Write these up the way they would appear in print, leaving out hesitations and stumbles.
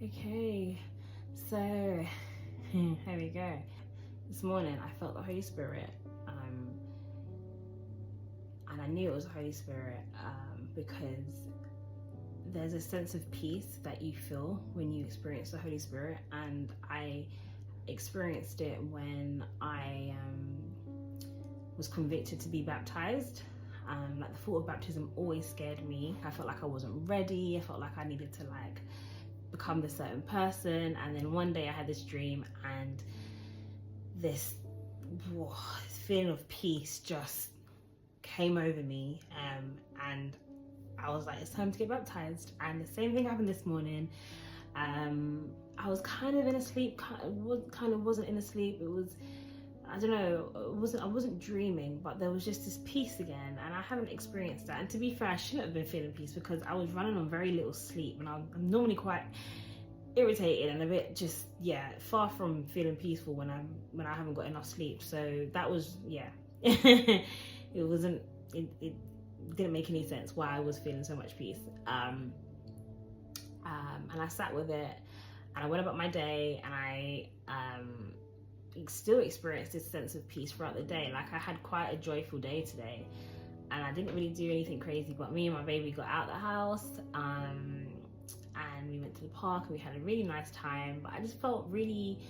Okay, so here we go. This morning I felt the Holy Spirit, and I knew it was the Holy Spirit because there's a sense of peace that you feel when you experience the Holy Spirit, and I experienced it when I was convicted to be baptized. Like the thought of baptism always scared me. I felt like I wasn't ready. I felt like I needed to become this certain person. And then one day I had this dream, and this feeling of peace just came over me, and I was like, it's time to get baptized. And the same thing happened this morning. I was kind of in a sleep, kind of wasn't in a sleep. It was, I don't know, I wasn't dreaming, but there was just this peace again, and I haven't experienced that. And to be fair, I shouldn't have been feeling peace because I was running on very little sleep, and I'm normally quite irritated and a bit just far from feeling peaceful when I haven't got enough sleep. So that was it didn't make any sense why I was feeling so much peace. And I sat with it, and I went about my day, and I still experienced this sense of peace throughout the day. Like, I had quite a joyful day today, and I didn't really do anything crazy, but me and my baby got out of the house, and we went to the park, and we had a really nice time. But I just felt really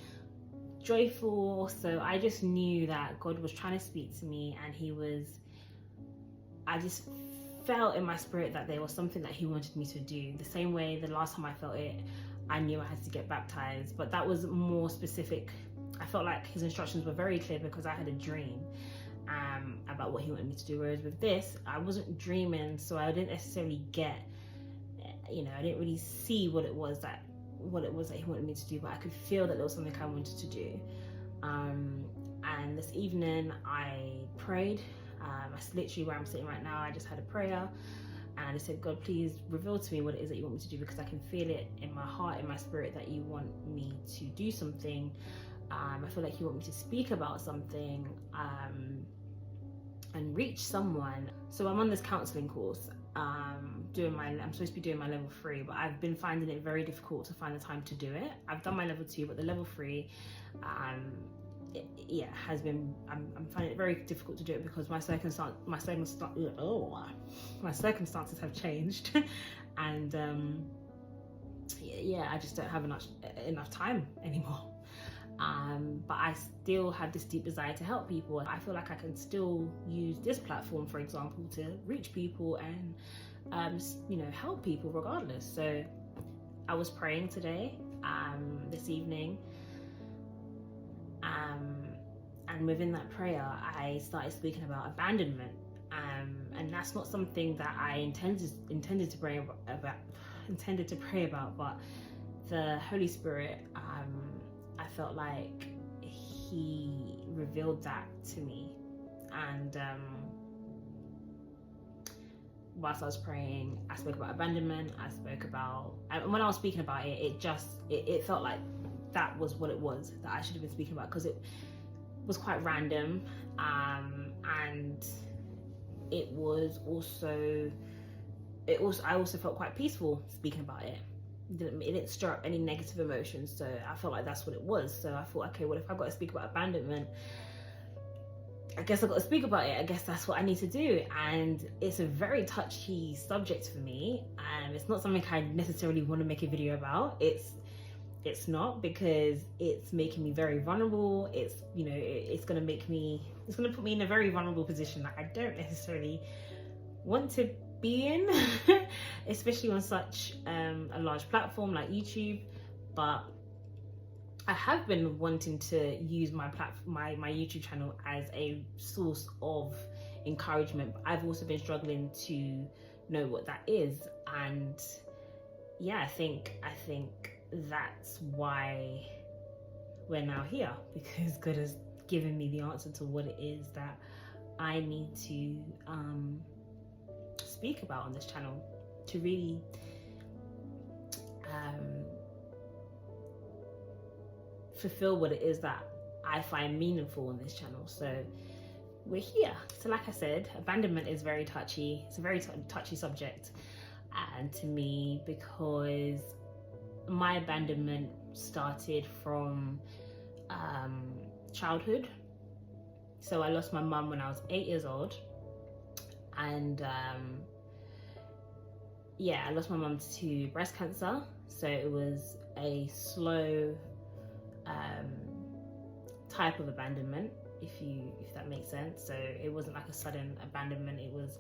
joyful. So I just knew that God was trying to speak to me, and I just felt in my spirit that there was something that he wanted me to do. The same way the last time I felt it, I knew I had to get baptized, but that was more specific. I felt like his instructions were very clear because I had a dream about what he wanted me to do. Whereas with this, I wasn't dreaming, so I didn't necessarily get, I didn't really see what it was that he wanted me to do, but I could feel that there was something I wanted to do. And this evening I prayed. That's literally where I'm sitting right now. I just had a prayer, and I just said, God, please reveal to me what it is that you want me to do, because I can feel it in my heart, in my spirit, that you want me to do something. I feel like you want me to speak about something and reach someone. So I'm on this counselling course. I'm supposed to be doing my level 3, but I've been finding it very difficult to find the time to do it. I've done my level 2, but the level 3, I'm finding it very difficult to do it because my circumstances have changed, and I just don't have enough time anymore. But I still have this deep desire to help people. I feel like I can still use this platform, for example, to reach people and help people regardless. So I was praying today, this evening, and within that prayer I started speaking about abandonment, and that's not something that I intended to pray about, but the Holy Spirit, I felt like he revealed that to me. And whilst I was praying, I spoke about abandonment. And when I was speaking about it, it felt like that was what it was that I should have been speaking about, because it was quite random, and I also felt quite peaceful speaking about it. It didn't stir up any negative emotions, so I felt like that's what it was. So I thought, okay, well, if I've got to speak about abandonment, I guess I've got to speak about it. I guess that's what I need to do. And it's a very touchy subject for me, and it's not something I necessarily want to make a video about. It's not, because it's making me very vulnerable. It's going to put me in a very vulnerable position that I don't necessarily want to be in, especially on such a large platform like YouTube. But I have been wanting to use my YouTube channel as a source of encouragement, but I've also been struggling to know what that is. And I think that's why we're now here, because God has given me the answer to what it is that I need to speak about on this channel, to really fulfill what it is that I find meaningful on this channel. So we're here. So like I said, abandonment is very touchy. It's a very touchy subject, and to me, because my abandonment started from childhood. So I lost my mum when I was 8 years old, and I lost my mum to breast cancer. So it was a slow type of abandonment, if that makes sense. So it wasn't like a sudden abandonment. It was,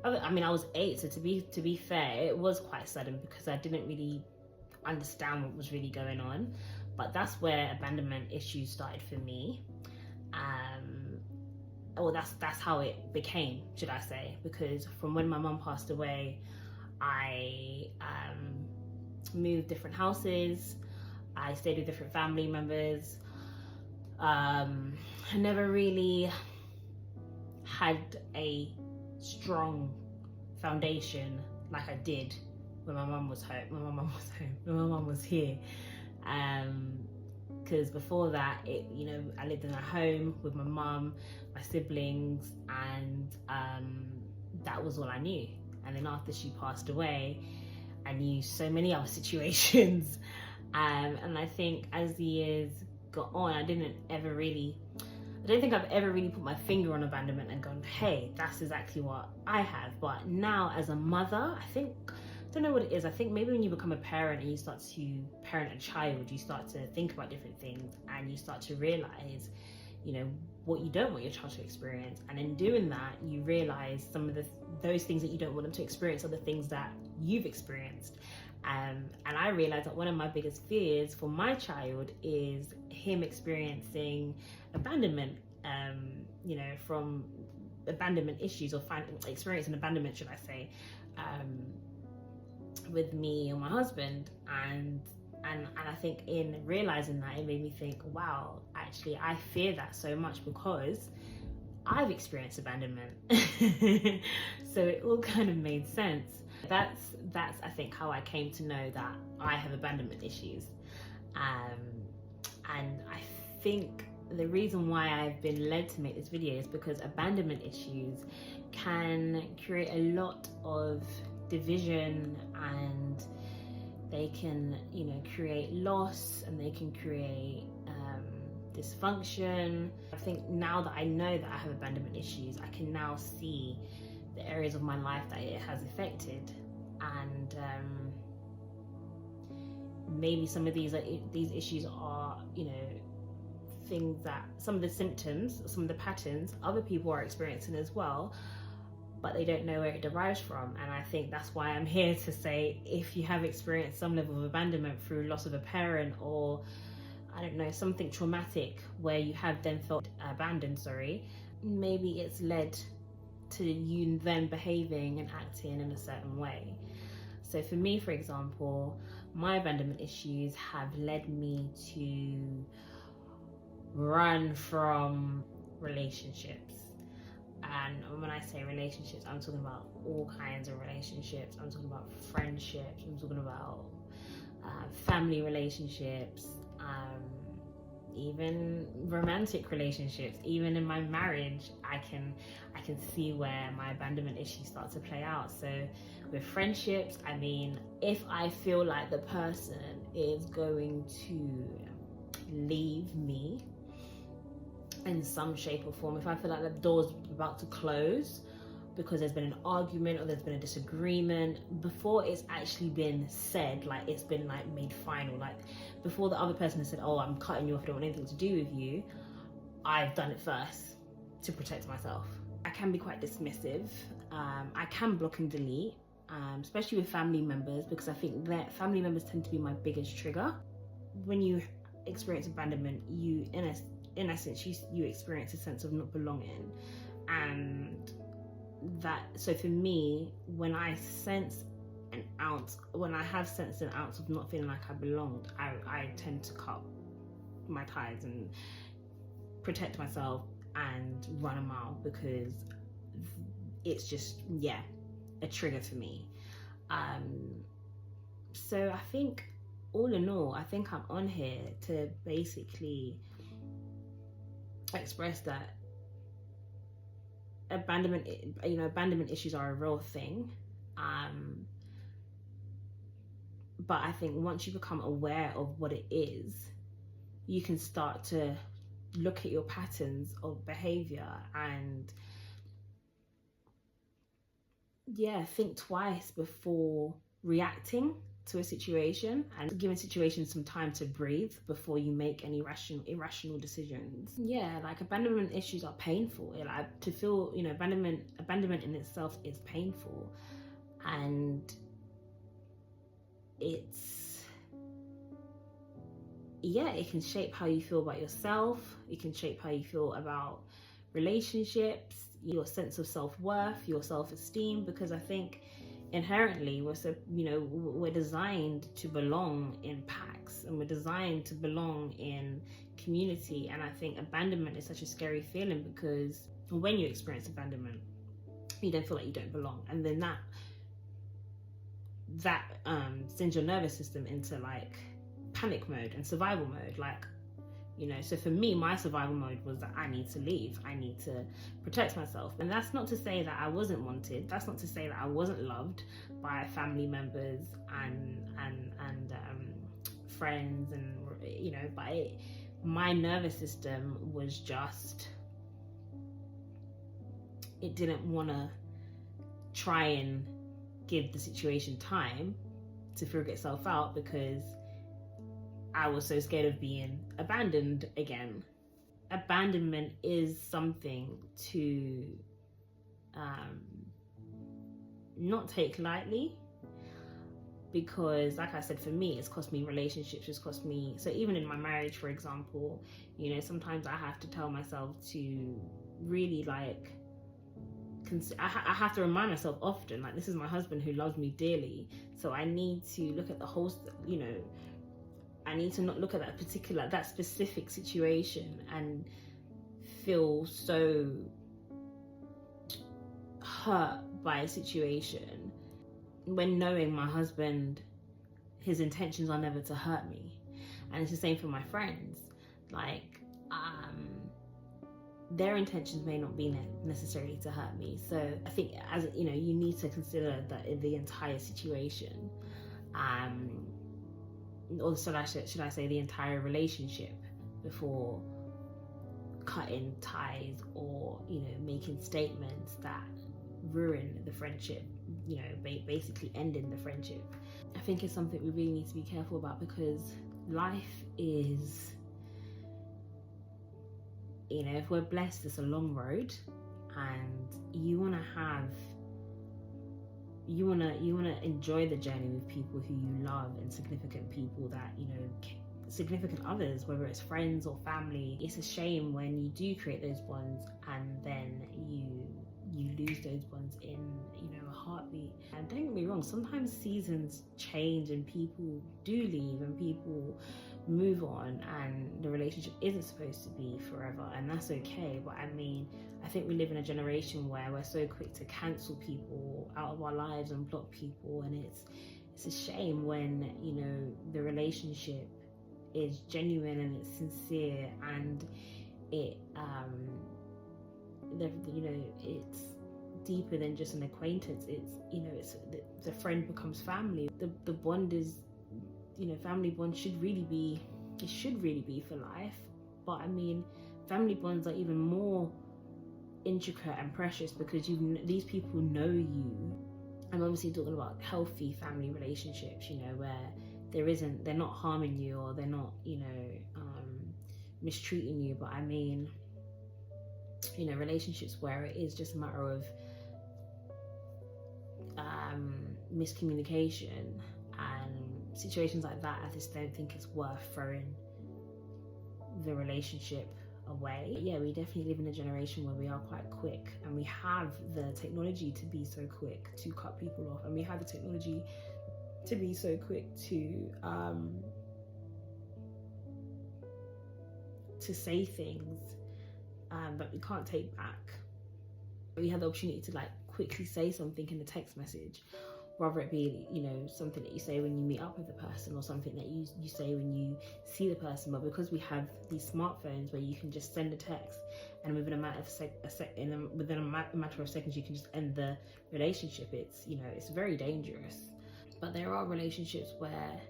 I mean, I was 8, so to be fair, it was quite sudden because I didn't really understand what was really going on. But that's where abandonment issues started for me. Well, that's how it became, should I say, because from when my mum passed away, I moved different houses. I stayed with different family members. I never really had a strong foundation like I did when my mum was home. When my mum was here. Because before that, I lived in a home with my mum, my siblings, and that was all I knew. And then after she passed away, I knew so many other situations. And I think as the years got on, I don't think I've ever really put my finger on abandonment and gone, hey, that's exactly what I have. But now as a mother, I don't know what it is. I think maybe when you become a parent and you start to parent a child, you start to think about different things, and you start to realize, what you don't want your child to experience. And in doing that, you realize some of those things that you don't want them to experience are the things that you've experienced. And I realized that one of my biggest fears for my child is him experiencing abandonment, from abandonment issues, or experiencing abandonment, should I say, with me and my husband. And I think in realizing that, it made me think, wow, actually I fear that so much because I've experienced abandonment. So it all kind of made sense. That's I think how I came to know that I have abandonment issues. And I think the reason why I've been led to make this video is because abandonment issues can create a lot of division, and they can create loss, and they can create dysfunction. I think now that I know that I have abandonment issues, I can now see the areas of my life that it has affected, and maybe some of these issues are things that, some of the symptoms, some of the patterns other people are experiencing as well, but they don't know where it derives from. And I think that's why I'm here to say, if you have experienced some level of abandonment through loss of a parent, or I don't know, something traumatic where you have then felt abandoned, maybe it's led to you then behaving and acting in a certain way. So for me, for example, my abandonment issues have led me to run from relationships. And when I say relationships, I'm talking about all kinds of relationships. I'm talking about friendships. I'm talking about family relationships, even romantic relationships. Even in my marriage, I can see where my abandonment issues start to play out. So with friendships, I mean, if I feel like the person is going to leave me in some shape or form, if I feel like the door's about to close because there's been an argument or there's been a disagreement, before it's actually been said, like it's been like made final, like before the other person has said, oh, I'm cutting you off, I don't want anything to do with you, I've done it first to protect myself. I can be quite dismissive. I can block and delete, especially with family members, because I think that family members tend to be my biggest trigger. When you experience abandonment, you in essence you experience a sense of not belonging. And that, so for me, when I have sensed an ounce of not feeling like I belonged, I tend to cut my ties and protect myself and run a mile, because it's just, a trigger for me. So I think, all in all, I think I'm on here to basically express that abandonment, abandonment issues are a real thing. But I think once you become aware of what it is, you can start to look at your patterns of behavior and think twice before reacting to a situation, and giving situations some time to breathe before you make any irrational decisions. Like, abandonment issues are painful. Like, to feel, abandonment in itself is painful, and it can shape how you feel about yourself. It can shape how you feel about relationships, your sense of self-worth, your self-esteem, because I think inherently we're designed to belong in packs, and we're designed to belong in community. And I think abandonment is such a scary feeling, because when you experience abandonment, you don't feel like you don't belong, and then that sends your nervous system into like panic mode and survival mode. Like, so for me, my survival mode was that I need to leave. I need to protect myself. And that's not to say that I wasn't wanted. That's not to say that I wasn't loved by family members and friends, and but my nervous system was just, it didn't want to try and give the situation time to figure itself out, because I was so scared of being abandoned again. Abandonment is something to not take lightly, because like I said, for me, it's cost me relationships, it's cost me, so even in my marriage, for example, sometimes I have to tell myself to really like, I have to remind myself often, like, this is my husband who loves me dearly, so I need to look at the whole, I need to not look at that specific situation and feel so hurt by a situation, when knowing my husband, his intentions are never to hurt me. And it's the same for my friends. Like, their intentions may not be necessarily to hurt me. So I think, as you need to consider the entire situation, or should I say the entire relationship, before cutting ties or making statements that ruin the friendship, basically ending the friendship. I think it's something we really need to be careful about, because life is, if we're blessed, it's a long road, and you want to enjoy the journey with people who you love, and significant people that significant others, whether it's friends or family. It's a shame when you do create those bonds and then you lose those bonds in a heartbeat. And don't get me wrong, sometimes seasons change and people do leave and people move on, and the relationship isn't supposed to be forever, and that's okay. But I mean, I think we live in a generation where we're so quick to cancel people out of our lives and block people, and it's a shame when the relationship is genuine and it's sincere, and it's deeper than just an acquaintance. It's the friend becomes family. The bond is, family bonds should really be for life. But I mean, family bonds are even more intricate and precious, because these people know you. I'm obviously talking about healthy family relationships, where they're not harming you, or they're not mistreating you. But I mean, relationships where it is just a matter of miscommunication and situations like that, I just don't think it's worth throwing the relationship away. Yeah, we definitely live in a generation where we are quite quick, and we have the technology to be so quick to cut people off, and we have the technology to be so quick to say things that we can't take back. We have the opportunity to like quickly say something in a text message, whether it be something that you say when you meet up with the person, or something that you say when you see the person. But because we have these smartphones where you can just send a text, and within a matter of seconds you can just end the relationship, it's it's very dangerous. But there are relationships where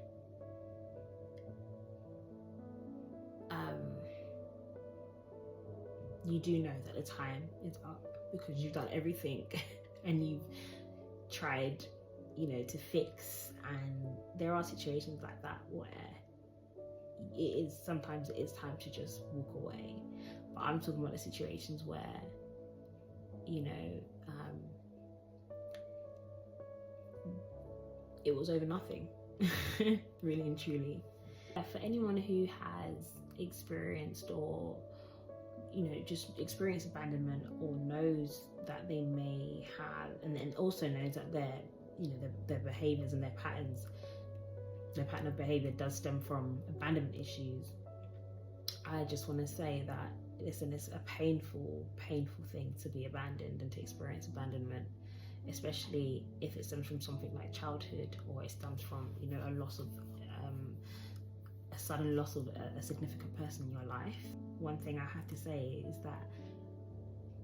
you do know that the time is up because you've done everything and you've tried, to fix. And there are situations like that where sometimes it is time to just walk away. But I'm talking about the situations where, it was over nothing, really and truly. For anyone who has experienced or just experienced abandonment, or knows that they may have, and then also knows that their behaviors and their pattern of behavior does stem from abandonment issues, I just want to say that it's a painful thing to be abandoned and to experience abandonment, especially if it stems from something like childhood, or it stems from a loss of a sudden loss of a significant person in your life. One thing I have to say is that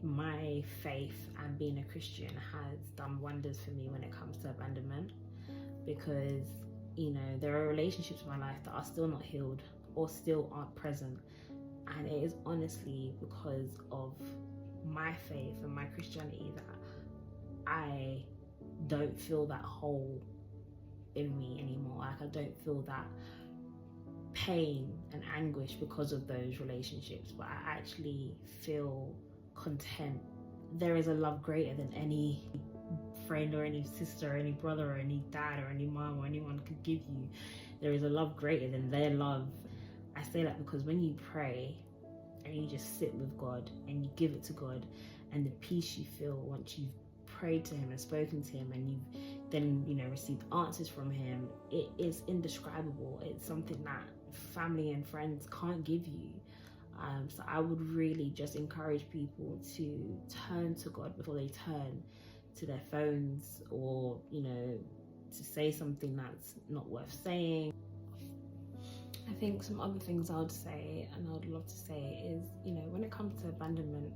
my faith and being a Christian has done wonders for me when it comes to abandonment, because there are relationships in my life that are still not healed or still aren't present, and it is honestly because of my faith and my Christianity that I don't feel that hole in me anymore. Like, I don't feel that pain and anguish because of those relationships, but I actually feel content. There is a love greater than any friend or any sister or any brother or any dad or any mom or anyone could give you. There is a love greater than their love. I say that because when you pray and you just sit with God and you give it to God, and the peace you feel once you've prayed to him and spoken to him, and you've then received answers from him, it is indescribable. It's something that family and friends can't give you. So I would really just encourage people to turn to God before they turn to their phones, or to say something that's not worth saying. I think some other things I would say, and I would love to say, is when it comes to abandonment,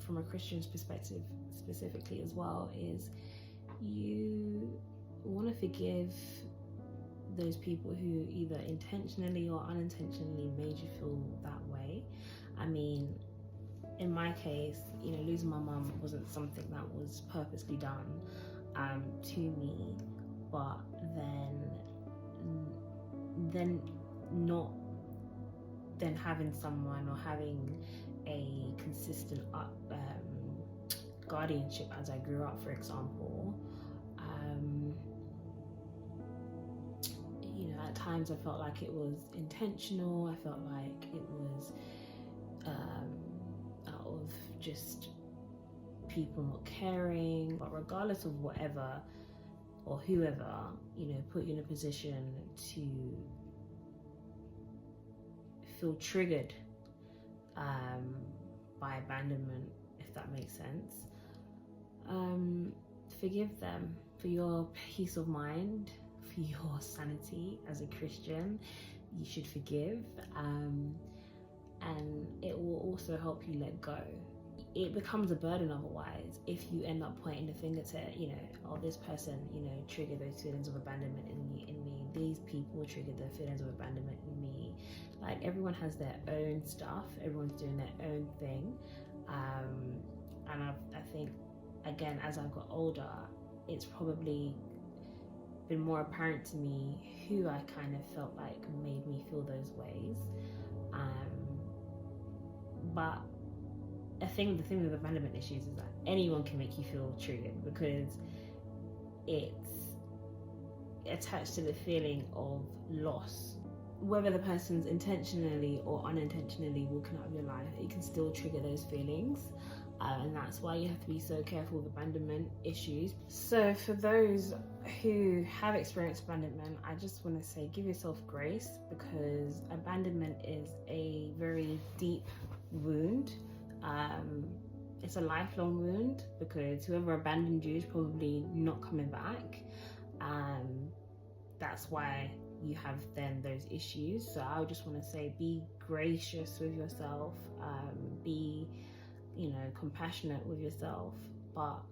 from a Christian's perspective specifically as well, is you want to forgive those people who either intentionally or unintentionally made you feel that way. I mean, in my case, losing my mum wasn't something that was purposely done to me, but then having someone, or having a consistent guardianship as I grew up, for example, at times I felt like it was intentional. I felt like it was out of just people not caring. But regardless of whatever or whoever put you in a position to feel triggered by abandonment, if that makes sense, forgive them for your peace of mind, for your sanity as a Christian. You should forgive, and it will also help you let go. It becomes a burden otherwise if you end up pointing the finger to this person triggered those feelings of abandonment in me. These people triggered the feelings of abandonment in me. Like, everyone has their own stuff, everyone's doing their own thing, and I think, again, as I've got older, it's probably been more apparent to me who I kind of felt like made me feel those ways. But the thing with abandonment issues is that anyone can make you feel triggered, because it's attached to the feeling of loss. Whether the person's intentionally or unintentionally walking out of your life, it can still trigger those feelings. And that's why you have to be so careful with abandonment issues. So for those who have experienced abandonment, I just want to say, give yourself grace, because abandonment is a very deep wound. It's a lifelong wound, because whoever abandoned you is probably not coming back. That's why you have then those issues. So I just want to say, be gracious with yourself, be compassionate with yourself, but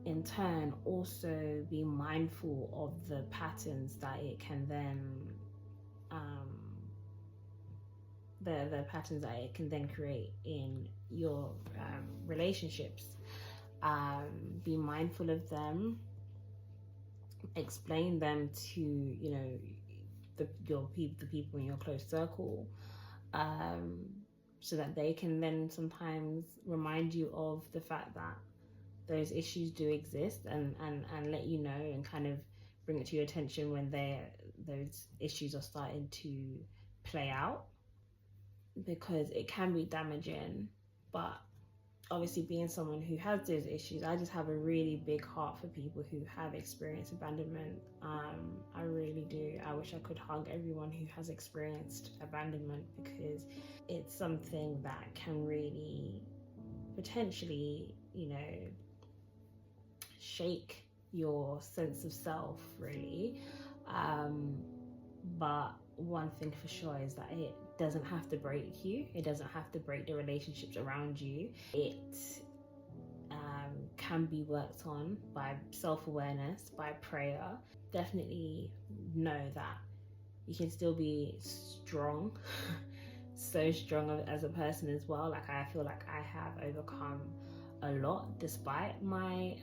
in turn also be mindful of the patterns that it can then the patterns that it can then create in your relationships. Be mindful of them, explain them to, you know, the people in your close circle, so that they can then sometimes remind you of the fact that those issues do exist, and let you know, and kind of bring it to your attention when those issues are starting to play out, because it can be damaging. But obviously, being someone who has those issues, I just have a really big heart for people who have experienced abandonment. I really do. I wish I could hug everyone who has experienced abandonment, because it's something that can really potentially, you know, shake your sense of self, really. But one thing for sure is that it doesn't have to break you. It doesn't have to break the relationships around you. It can be worked on by self-awareness, by prayer. Definitely know that you can still be strong, so strong as a person as well. Like, I feel like I have overcome a lot despite my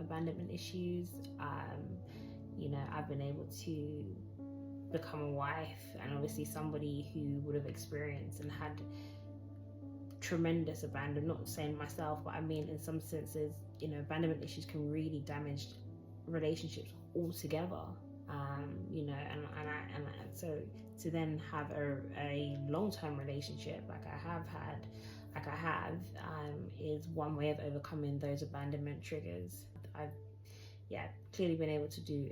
abandonment issues. You know, I've been able to become a wife, and obviously somebody who would have experienced and had tremendous abandonment. Not saying myself, but I mean, in some senses, you know, abandonment issues can really damage relationships altogether. You know, and so to then have a long-term relationship like I have is one way of overcoming those abandonment triggers. I've clearly been able to do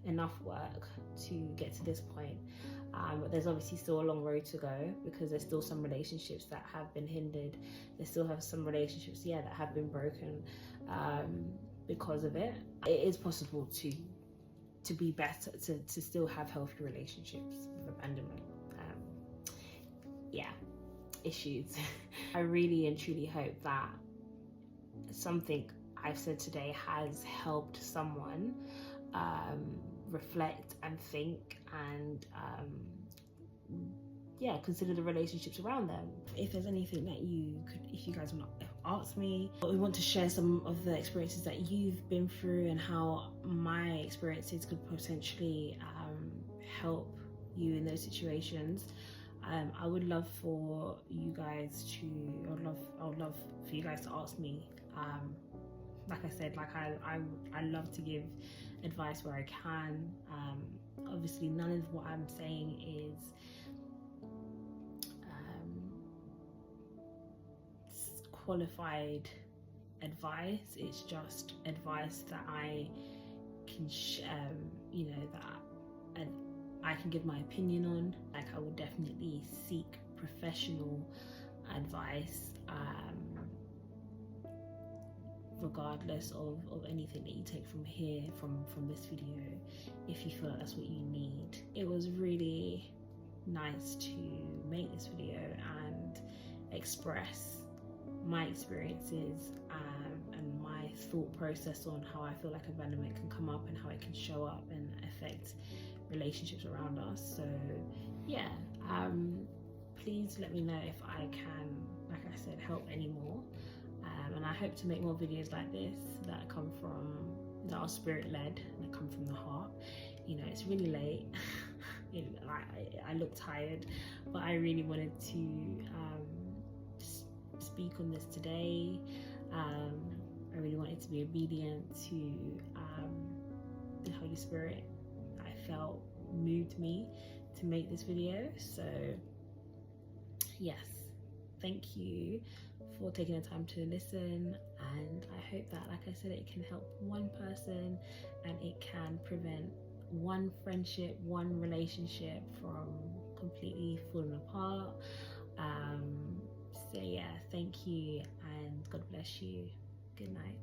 enough work to get to this point, but there's obviously still a long road to go, because there's still some relationships that have been hindered. There's still some relationships that have been broken because of it. It is possible to be better, to still have healthy relationships with abandonment issues. I really and truly hope that something I've said today has helped someone reflect and think, and consider the relationships around them. If there's anything that if you guys want to ask me, or we want to share some of the experiences that you've been through and how my experiences could potentially help you in those situations, I would love for you guys I would love for you guys to ask me. Like I said, I love to give advice where I can. Obviously, none of what I'm saying is qualified advice. It's just advice that I can, that I can give my opinion on. Like, I would definitely seek professional advice, regardless of anything that you take from here, from this video, if you feel like that's what you need. It was really nice to make this video and express my experiences and my thought process on how I feel like abandonment can come up and how it can show up and affect relationships around us. So please let me know if I can, like I said, help anymore. And I hope to make more videos like this that are spirit-led and that come from the heart. You know, it's really late. I look tired, but I really wanted to speak on this today. I really wanted to be obedient to the Holy Spirit. I felt moved me to make this video. So yes, thank you for taking the time to listen, and I hope that, like I said, it can help one person and it can prevent one friendship, one relationship from completely falling apart. So yeah, thank you, and God bless you. Good night.